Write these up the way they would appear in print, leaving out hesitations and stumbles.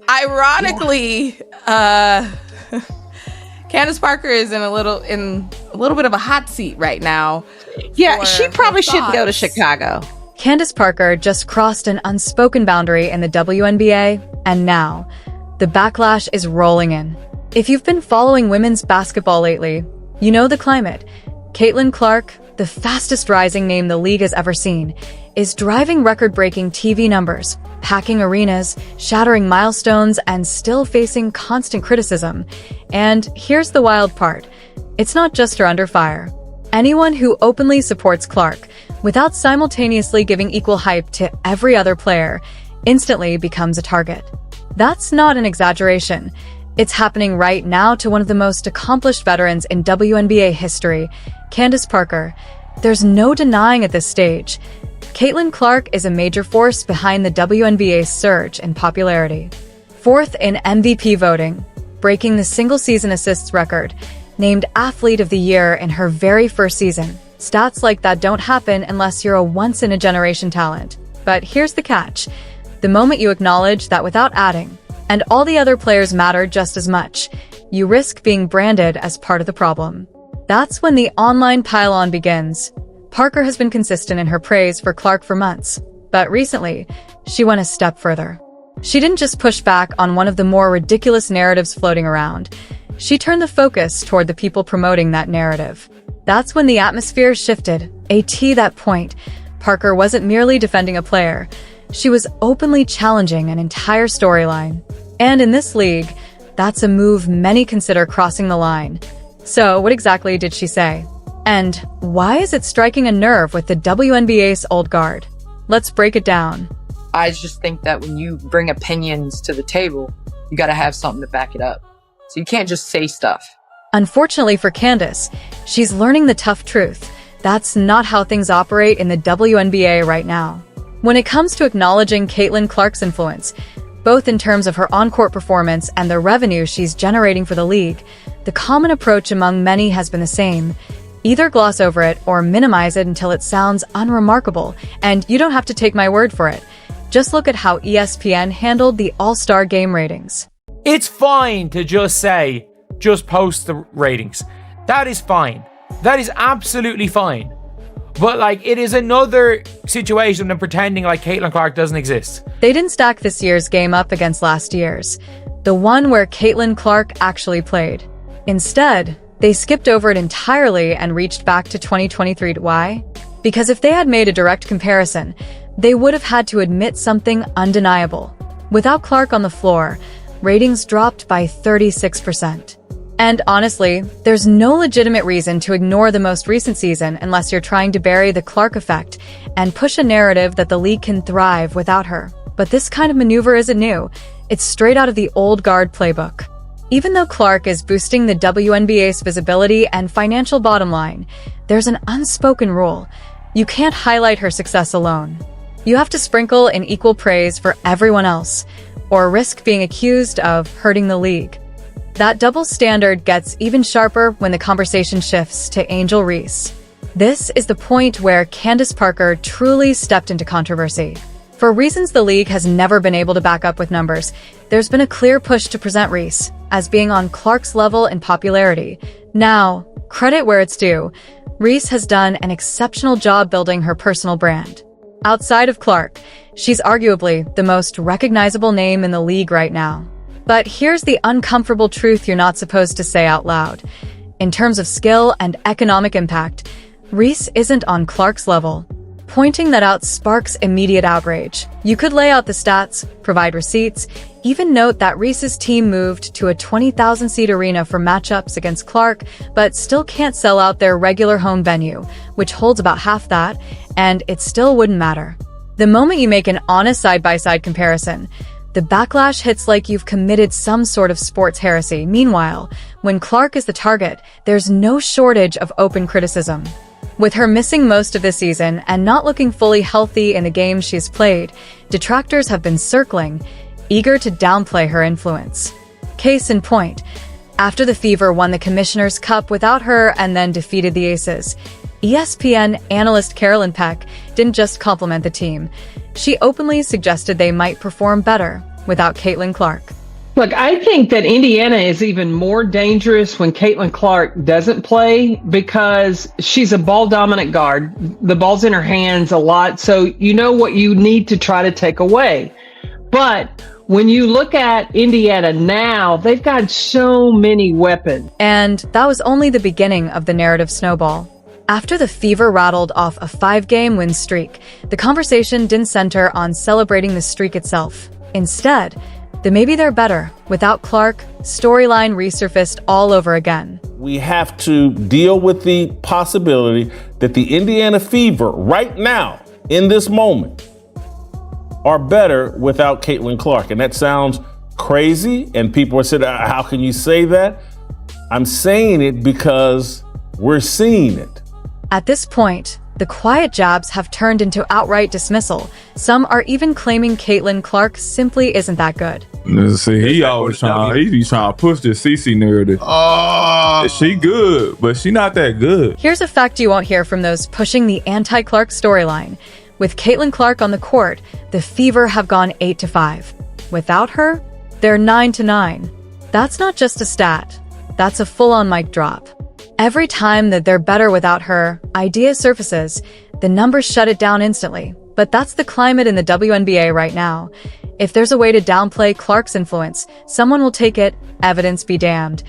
Ironically, Candace Parker is in a little bit of a hot seat right now. Yeah, she probably shouldn't go to Chicago. Candace Parker just crossed an unspoken boundary in the WNBA, and now the backlash is rolling in. If you've been following women's basketball lately, you know the climate. Caitlin Clark, the fastest rising name the league has ever seen, is driving record-breaking TV numbers, packing arenas, shattering milestones, and still facing constant criticism. And here's the wild part. It's not just her under fire. Anyone who openly supports Clark, without simultaneously giving equal hype to every other player, instantly becomes a target. That's not an exaggeration. It's happening right now to one of the most accomplished veterans in WNBA history, Candace Parker. There's no denying at this stage. Caitlin Clark is a major force behind the WNBA's surge in popularity. Fourth in MVP voting, breaking the single-season assists record, named Athlete of the Year in her very first season. Stats like that don't happen unless you're a once-in-a-generation talent. But here's the catch. The moment you acknowledge that without adding, and all the other players matter just as much, you risk being branded as part of the problem. That's when the online pile-on begins. Parker has been consistent in her praise for Clark for months, but recently, she went a step further. She didn't just push back on one of the more ridiculous narratives floating around. She turned the focus toward the people promoting that narrative. That's when the atmosphere shifted. At that point, Parker wasn't merely defending a player. She was openly challenging an entire storyline. And in this league, that's a move many consider crossing the line. So, what exactly did she say? And why is it striking a nerve with the WNBA's old guard? Let's break it down. I just think that when you bring opinions to the table, you gotta have something to back it up. So you can't just say stuff. Unfortunately for Candace, she's learning the tough truth. That's not how things operate in the WNBA right now. When it comes to acknowledging Caitlin Clark's influence, both in terms of her on-court performance and the revenue she's generating for the league, the common approach among many has been the same. Either gloss over it or minimize it until it sounds unremarkable, and you don't have to take my word for it. Just look at how ESPN handled the All-Star Game ratings. It's fine to just say, just post the ratings. That is fine. That is absolutely fine. But, it is another situation than pretending like Caitlin Clark doesn't exist. They didn't stack this year's game up against last year's, the one where Caitlin Clark actually played. Instead, they skipped over it entirely and reached back to 2023. Why? Because if they had made a direct comparison, they would have had to admit something undeniable. Without Clark on the floor, ratings dropped by 36%. And honestly, there's no legitimate reason to ignore the most recent season unless you're trying to bury the Clark effect and push a narrative that the league can thrive without her. But this kind of maneuver isn't new. It's straight out of the old guard playbook. Even though Clark is boosting the WNBA's visibility and financial bottom line, there's an unspoken rule. You can't highlight her success alone. You have to sprinkle in equal praise for everyone else, or risk being accused of hurting the league. That double standard gets even sharper when the conversation shifts to Angel Reese. This is the point where Candace Parker truly stepped into controversy. For reasons the league has never been able to back up with numbers, there's been a clear push to present Reese as being on Clark's level in popularity. Now, credit where it's due, Reese has done an exceptional job building her personal brand. Outside of Clark, she's arguably the most recognizable name in the league right now. But here's the uncomfortable truth you're not supposed to say out loud. In terms of skill and economic impact, Reese isn't on Clark's level. Pointing that out sparks immediate outrage. You could lay out the stats, provide receipts, even note that Reese's team moved to a 20,000-seat arena for matchups against Clark, but still can't sell out their regular home venue, which holds about half that, and it still wouldn't matter. The moment you make an honest side-by-side comparison, the backlash hits like you've committed some sort of sports heresy. Meanwhile, when Clark is the target, there's no shortage of open criticism. With her missing most of this season and not looking fully healthy in the games she's played, detractors have been circling, eager to downplay her influence. Case in point, after the Fever won the Commissioner's Cup without her and then defeated the Aces, ESPN analyst Carolyn Peck didn't just compliment the team. She openly suggested they might perform better. without Caitlin Clark. Look, I think that Indiana is even more dangerous when Caitlin Clark doesn't play because she's a ball dominant guard. The ball's in her hands a lot. So you know what you need to try to take away. But when you look at Indiana now, they've got so many weapons. And that was only the beginning of the narrative snowball. After the Fever rattled off a 5-game win streak, the conversation didn't center on celebrating the streak itself. Instead, the maybe they're better without Clark storyline resurfaced all over again. We have to deal with the possibility that the Indiana Fever right now, in this moment, are better without Caitlin Clark. And that sounds crazy, and people are saying, how can you say that? I'm saying it because we're seeing it. At this point, the quiet jabs have turned into outright dismissal. Some are even claiming Caitlin Clark simply isn't that good. See, he always trying to push the CC narrative. She good, but she not that good. Here's a fact you won't hear from those pushing the anti-Clark storyline. With Caitlin Clark on the court, the Fever have gone 8-5. Without her, they're 9-9. That's not just a stat. That's a full-on mic drop. Every time that they're better without her, idea surfaces, the numbers shut it down instantly. But that's the climate in the WNBA right now. If there's a way to downplay Clark's influence, someone will take it, evidence be damned.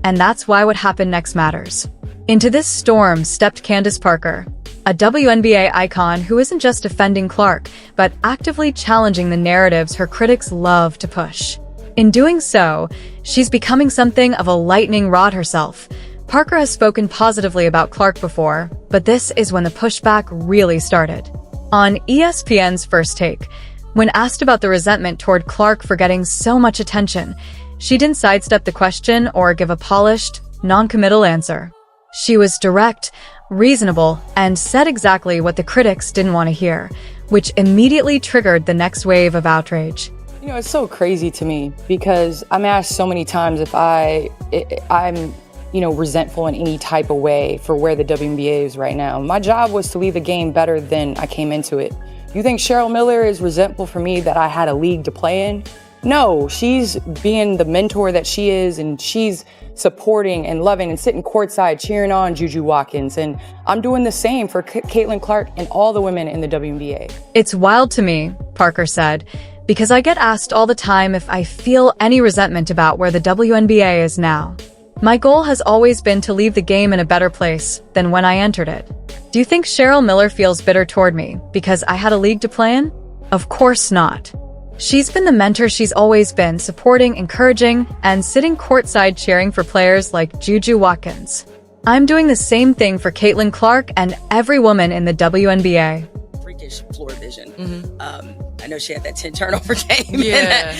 And that's why what happened next matters. Into this storm stepped Candace Parker, a WNBA icon who isn't just defending Clark, but actively challenging the narratives her critics love to push. In doing so, she's becoming something of a lightning rod herself. Parker has spoken positively about Clark before, but this is when the pushback really started. On ESPN's First Take, when asked about the resentment toward Clark for getting so much attention, she didn't sidestep the question or give a polished, non-committal answer. She was direct, reasonable, and said exactly what the critics didn't want to hear, which immediately triggered the next wave of outrage. You know, it's so crazy to me because I'm asked so many times if I'm resentful in any type of way for where the WNBA is right now. My job was to leave the game better than I came into it. You think Cheryl Miller is resentful for me that I had a league to play in? No, she's being the mentor that she is, and she's supporting and loving and sitting courtside cheering on Juju Watkins. And I'm doing the same for Caitlin Clark and all the women in the WNBA. It's wild to me, Parker said, because I get asked all the time if I feel any resentment about where the WNBA is now. My goal has always been to leave the game in a better place than when I entered it. Do you think Cheryl Miller feels bitter toward me because I had a league to play in? Of course not. She's been the mentor she's always been, supporting, encouraging, and sitting courtside cheering for players like Juju Watkins. I'm doing the same thing for Caitlin Clark and every woman in the WNBA. Freakish floor vision. I know she had that 10 turnover game. Yeah.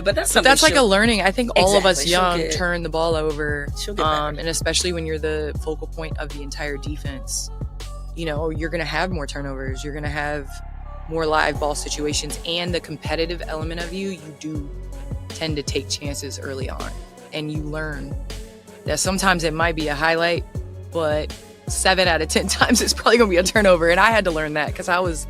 but that's something. That's like a learning. I think all of us Exactly. young turn the ball over. She'll get better. And especially when you're the focal point of the entire defense, you're going to have more turnovers. You're going to have more live ball situations, and the competitive element of you do tend to take chances early on. And you learn that sometimes it might be a highlight, but 7 out of 10 times it's probably going to be a turnover. And I had to learn that because I was,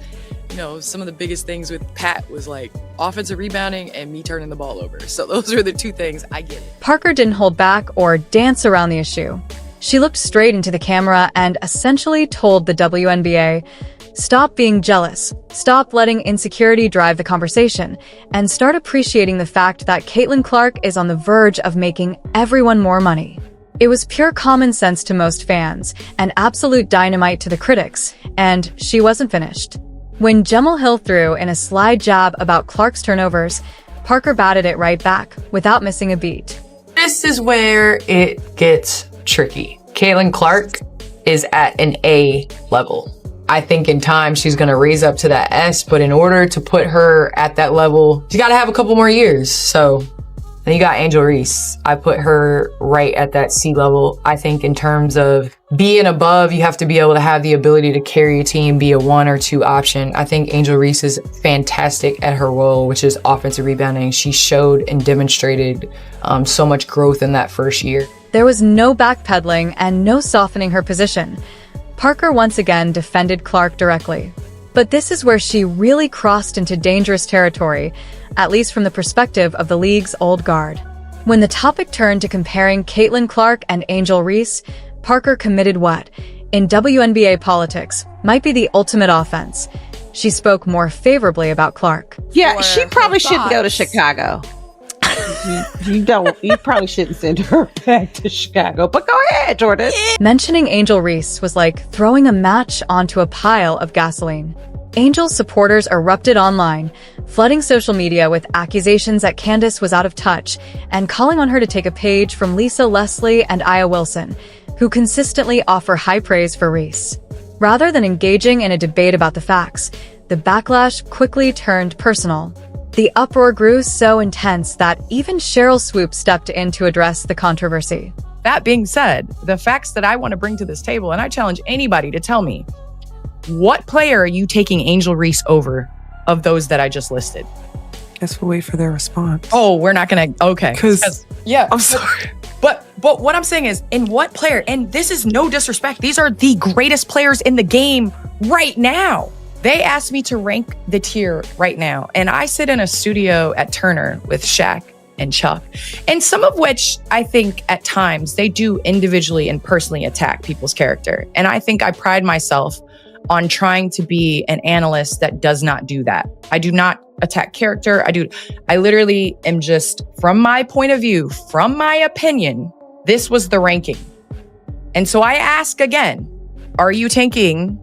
some of the biggest things with Pat was like offensive rebounding and me turning the ball over. So those are the two things. I get it. Parker didn't hold back or dance around the issue. She looked straight into the camera and essentially told the WNBA, stop being jealous, stop letting insecurity drive the conversation, and start appreciating the fact that Caitlin Clark is on the verge of making everyone more money. It was pure common sense to most fans and absolute dynamite to the critics, and she wasn't finished. When Jemele Hill threw in a sly jab about Clark's turnovers, Parker batted it right back without missing a beat. This is where it gets tricky. Caitlin Clark is at an A level. I think in time she's going to raise up to that S, but in order to put her at that level, she got to have a couple more years. So then you got Angel Reese. I put her right at that C level. I think in terms of being above, you have to be able to have the ability to carry a team, be a 1 or 2 option. I think Angel Reese is fantastic at her role, which is offensive rebounding. She showed and demonstrated so much growth in that first year. There was no backpedaling and no softening her position. Parker once again defended Clark directly. But this is where she really crossed into dangerous territory. at least from the perspective of the league's old guard. When the topic turned to comparing Caitlin Clark and Angel Reese, Parker committed what, in WNBA politics, might be the ultimate offense. She spoke more favorably about Clark. Yeah, she probably shouldn't go to Chicago. You probably shouldn't send her back to Chicago, but go ahead, Jordan. Mentioning Angel Reese was like throwing a match onto a pile of gasoline. Angel's supporters erupted online, flooding social media with accusations that Candace was out of touch and calling on her to take a page from Lisa Leslie and Aya Wilson, who consistently offer high praise for Reese. Rather than engaging in a debate about the facts, the backlash quickly turned personal. The uproar grew so intense that even Cheryl Swoop stepped in to address the controversy. That being said, the facts that I want to bring to this table, and I challenge anybody to tell me, what player are you taking Angel Reese over of those that I just listed? Guess we'll wait for their response. Oh, we're not gonna, okay. Because, yeah. I'm sorry. But what I'm saying is, in what player, and this is no disrespect, these are the greatest players in the game right now. They asked me to rank the tier right now, and I sit in a studio at Turner with Shaq and Chuck, and some of which I think at times they do individually and personally attack people's character. And I think I pride myself on trying to be an analyst that does not do that. I do not attack character. I literally am just, from my point of view, from my opinion, this was the ranking. And so I ask again, are you taking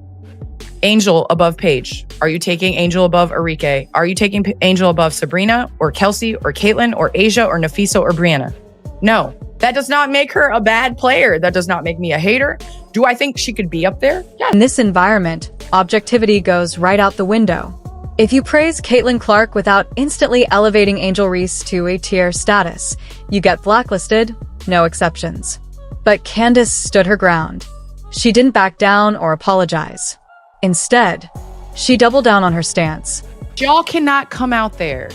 Angel above Paige? Are you taking Angel above Arike? Are you taking Angel above Sabrina or Kelsey or Caitlin or Asia or Nafisa or Brianna? No, that does not make her a bad player. That does not make me a hater. Do I think she could be up there? Yeah. In this environment, objectivity goes right out the window. If you praise Caitlin Clark without instantly elevating Angel Reese to a tier status, you get blacklisted, no exceptions. But Candace stood her ground. She didn't back down or apologize. Instead, she doubled down on her stance. Y'all cannot come out there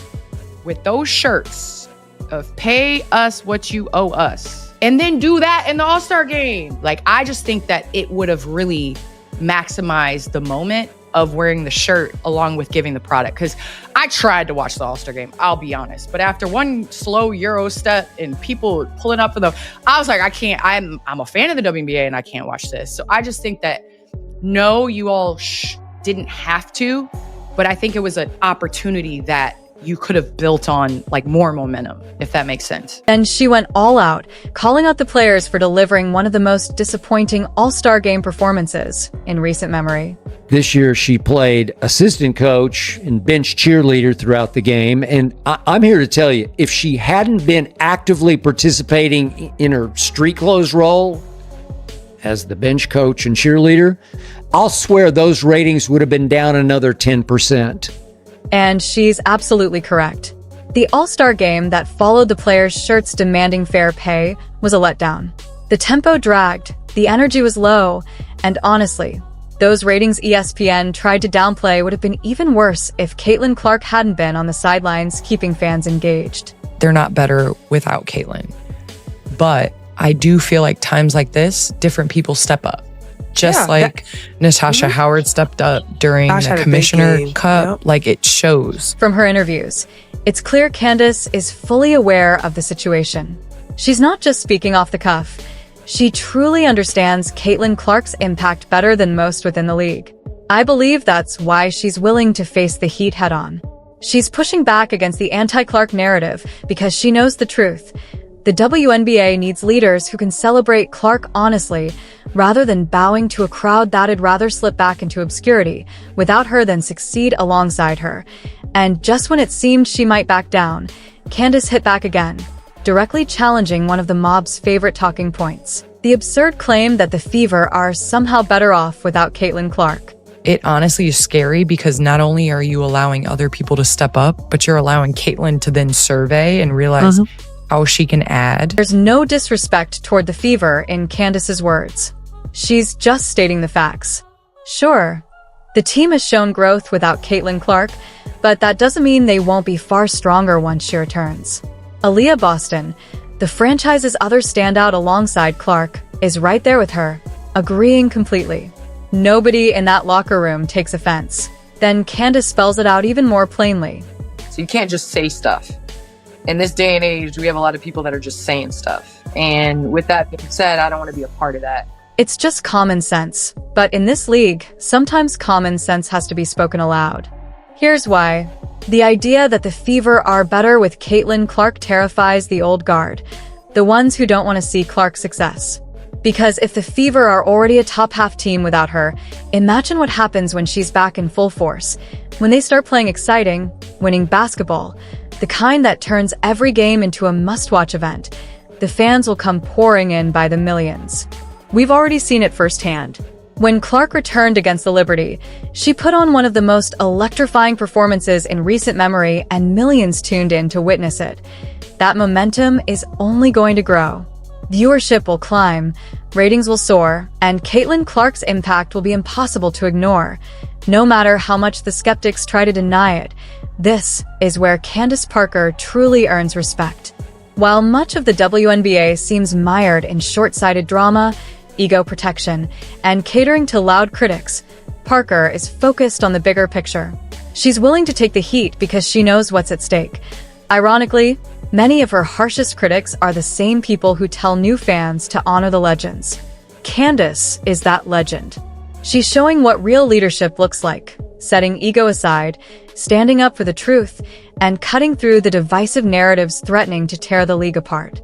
with those shirts of pay us what you owe us and then do that in the All-Star game. Like, I just think that it would have really maximized the moment of wearing the shirt along with giving the product. Because I tried to watch the All-Star game, I'll be honest. But after one slow Euro step and people pulling up for them, I was like, I can't, I'm a fan of the WNBA and I can't watch this. So I just think that, no, you all didn't have to, but I think it was an opportunity that you could have built on, like, more momentum, if that makes sense. And she went all out, calling out the players for delivering one of the most disappointing All-Star game performances in recent memory. This year, she played assistant coach and bench cheerleader throughout the game. And I'm here to tell you, if she hadn't been actively participating in her street clothes role as the bench coach and cheerleader, I'll swear those ratings would have been down another 10%. And she's absolutely correct. The All-Star game that followed the players' shirts demanding fair pay was a letdown. The tempo dragged, the energy was low, and honestly, those ratings ESPN tried to downplay would have been even worse if Caitlin Clark hadn't been on the sidelines keeping fans engaged. They're not better without Caitlin. But I do feel like times like this, different people step up. Just Natasha Howard stepped up during the Commissioner Cup. Yep. Like, it shows. From her interviews, it's clear Candace is fully aware of the situation. She's not just speaking off the cuff. She truly understands Caitlin Clark's impact better than most within the league. I believe that's why she's willing to face the heat head-on. She's pushing back against the anti-Clark narrative because she knows the truth. The WNBA needs leaders who can celebrate Clark honestly, rather than bowing to a crowd that'd rather slip back into obscurity without her than succeed alongside her. And just when it seemed she might back down, Candace hit back again, directly challenging one of the mob's favorite talking points: the absurd claim that the Fever are somehow better off without Caitlin Clark. It honestly is scary because not only are you allowing other people to step up, but you're allowing Caitlin to then survey and realize how she can add. There's no disrespect toward the Fever in Candace's words. She's just stating the facts. Sure, the team has shown growth without Caitlin Clark, but that doesn't mean they won't be far stronger once she returns. Aaliyah Boston, the franchise's other standout alongside Clark, is right there with her, agreeing completely. Nobody in that locker room takes offense. Then Candace spells it out even more plainly. So you can't just say stuff. In this day and age, we have a lot of people that are just saying stuff. And with that being said, I don't want to be a part of that. It's just common sense. But in this league, sometimes common sense has to be spoken aloud. Here's why. The idea that the Fever are better with Caitlin Clark terrifies the old guard, the ones who don't want to see Clark's success. Because if the Fever are already a top half team without her, imagine what happens when she's back in full force. When they start playing exciting, winning basketball, the kind that turns every game into a must-watch event, the fans will come pouring in by the millions. We've already seen it firsthand. When Clark returned against the Liberty, she put on one of the most electrifying performances in recent memory, and millions tuned in to witness it. That momentum is only going to grow. Viewership will climb, ratings will soar, and Caitlin Clark's impact will be impossible to ignore. No matter how much the skeptics try to deny it, this is where Candace Parker truly earns respect. While much of the WNBA seems mired in short-sighted drama, ego protection, and catering to loud critics, Parker is focused on the bigger picture. She's willing to take the heat because she knows what's at stake. Ironically, many of her harshest critics are the same people who tell new fans to honor the legends. Candace is that legend. She's showing what real leadership looks like, setting ego aside, standing up for the truth, and cutting through the divisive narratives threatening to tear the league apart.